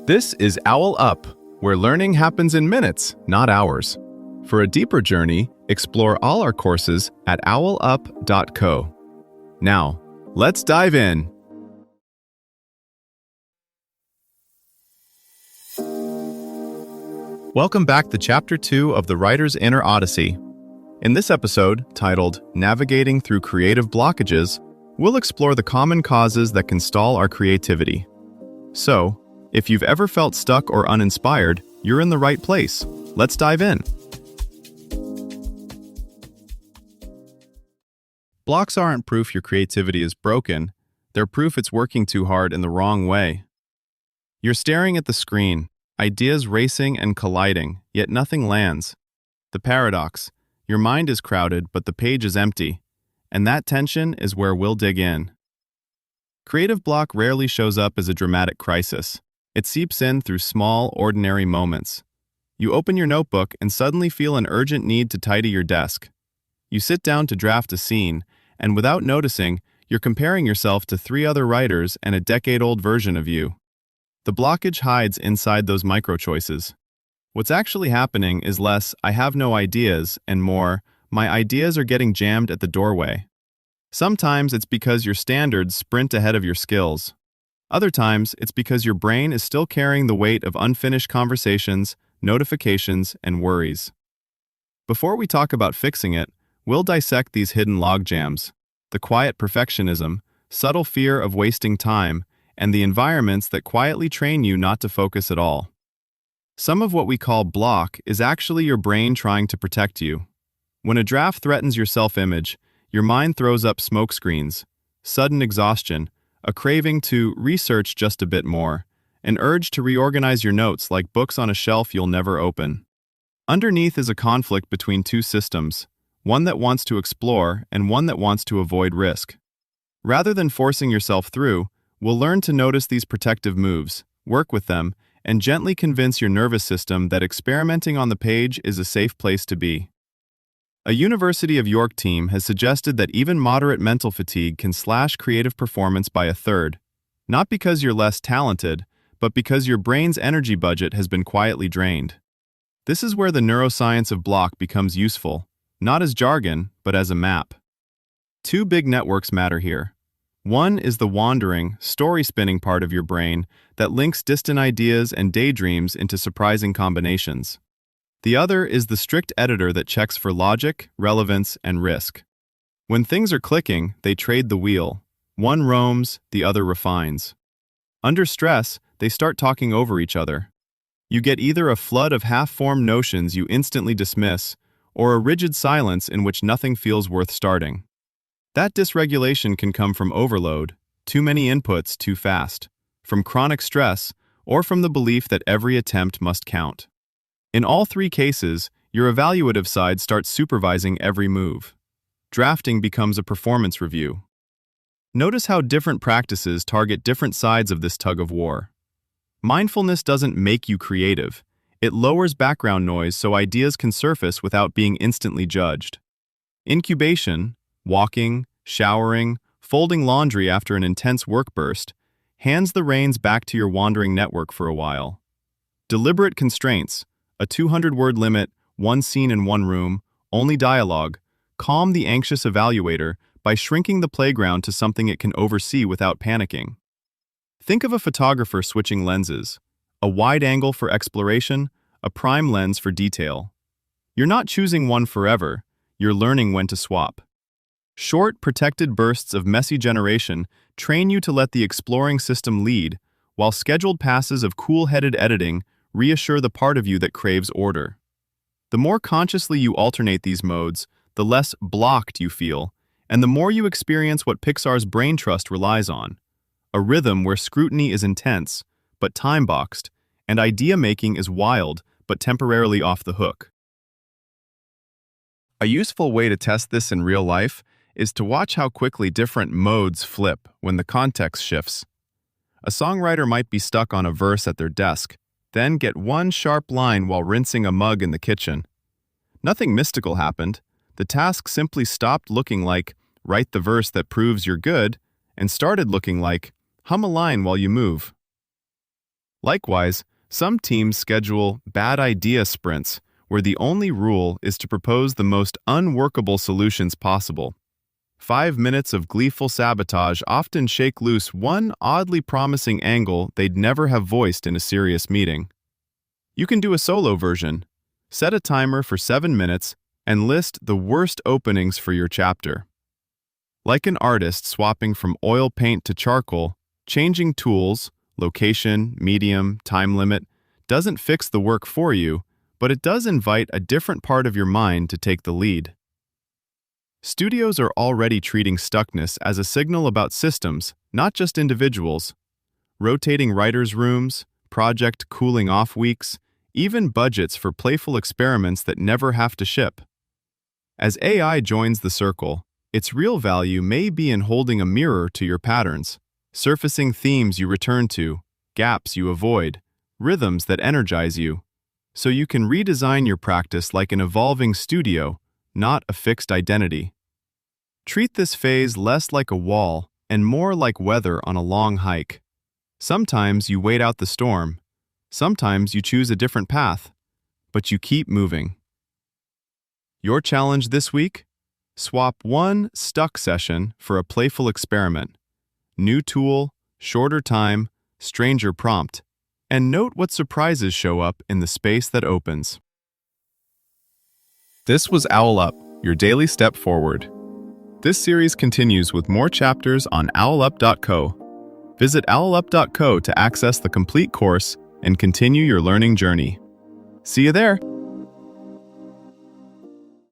This is OwlUp, where learning happens in minutes, not hours. For a deeper journey, explore all our courses at owlup.co. Now, let's dive in. Welcome back to Chapter 2 of The Writer's Inner Odyssey. In this episode, titled Navigating Through Creative Blockages, we'll explore the common causes that can stall our creativity. So, if you've ever felt stuck or uninspired, you're in the right place. Let's dive in. Blocks aren't proof your creativity is broken. They're proof it's working too hard in the wrong way. You're staring at the screen, ideas racing and colliding, yet nothing lands. The paradox: your mind is crowded, but the page is empty. And that tension is where we'll dig in. Creative block rarely shows up as a dramatic crisis. It seeps in through small, ordinary moments. You open your notebook and suddenly feel an urgent need to tidy your desk. You sit down to draft a scene, and without noticing, you're comparing yourself to 3 other writers and a decade-old version of you. The blockage hides inside those micro-choices. What's actually happening is less, "I have no ideas," and more, "My ideas are getting jammed at the doorway." Sometimes it's because your standards sprint ahead of your skills. Other times, it's because your brain is still carrying the weight of unfinished conversations, notifications, and worries. Before we talk about fixing it, we'll dissect these hidden logjams, the quiet perfectionism, subtle fear of wasting time, and the environments that quietly train you not to focus at all. Some of what we call block is actually your brain trying to protect you. When a draft threatens your self-image, your mind throws up smoke screens, sudden exhaustion, a craving to research just a bit more, an urge to reorganize your notes like books on a shelf you'll never open. Underneath is a conflict between 2 systems, one that wants to explore and one that wants to avoid risk. Rather than forcing yourself through, we'll learn to notice these protective moves, work with them, and gently convince your nervous system that experimenting on the page is a safe place to be. A University of York team has suggested that even moderate mental fatigue can slash creative performance by 1/3, not because you're less talented, but because your brain's energy budget has been quietly drained. This is where the neuroscience of block becomes useful, not as jargon, but as a map. 2 big networks matter here. One is the wandering, story-spinning part of your brain that links distant ideas and daydreams into surprising combinations. The other is the strict editor that checks for logic, relevance, and risk. When things are clicking, they trade the wheel. One roams, the other refines. Under stress, they start talking over each other. You get either a flood of half-formed notions you instantly dismiss, or a rigid silence in which nothing feels worth starting. That dysregulation can come from overload, too many inputs too fast, from chronic stress, or from the belief that every attempt must count. In all 3 cases, your evaluative side starts supervising every move. Drafting becomes a performance review. Notice how different practices target different sides of this tug-of-war. Mindfulness doesn't make you creative. It lowers background noise so ideas can surface without being instantly judged. Incubation, walking, showering, folding laundry after an intense work burst, hands the reins back to your wandering network for a while. Deliberate constraints, a 200-word limit, 1 scene in 1 room, only dialogue, calm the anxious evaluator by shrinking the playground to something it can oversee without panicking. Think of a photographer switching lenses, a wide angle for exploration, a prime lens for detail. You're not choosing one forever, you're learning when to swap. Short, protected bursts of messy generation train you to let the exploring system lead, while scheduled passes of cool-headed editing reassure the part of you that craves order. The more consciously you alternate these modes, the less blocked you feel, and the more you experience what Pixar's brain trust relies on: a rhythm where scrutiny is intense, but time-boxed, and idea-making is wild, but temporarily off the hook. A useful way to test this in real life is to watch how quickly different modes flip when the context shifts. A songwriter might be stuck on a verse at their desk, then get one sharp line while rinsing a mug in the kitchen. Nothing mystical happened. The task simply stopped looking like, "Write the verse that proves you're good," and started looking like, "Hum a line while you move." Likewise, some teams schedule bad idea sprints, where the only rule is to propose the most unworkable solutions possible. 5 minutes of gleeful sabotage often shake loose one oddly promising angle they'd never have voiced in a serious meeting. You can do a solo version. Set a timer for 7 minutes and list the worst openings for your chapter. Like an artist swapping from oil paint to charcoal, changing tools, location, medium, time limit, doesn't fix the work for you, but it does invite a different part of your mind to take the lead. Studios are already treating stuckness as a signal about systems, not just individuals. Rotating writers' rooms, project cooling off weeks, even budgets for playful experiments that never have to ship. As AI joins the circle, its real value may be in holding a mirror to your patterns, surfacing themes you return to, gaps you avoid, rhythms that energize you, so you can redesign your practice like an evolving studio, not a fixed identity. Treat this phase less like a wall and more like weather on a long hike. Sometimes you wait out the storm, sometimes you choose a different path, but you keep moving. Your challenge this week? Swap one stuck session for a playful experiment. New tool, shorter time, stranger prompt, and note what surprises show up in the space that opens. This was OwlUp, your daily step forward. This series continues with more chapters on OwlUp.co. Visit OwlUp.co to access the complete course and continue your learning journey. See you there!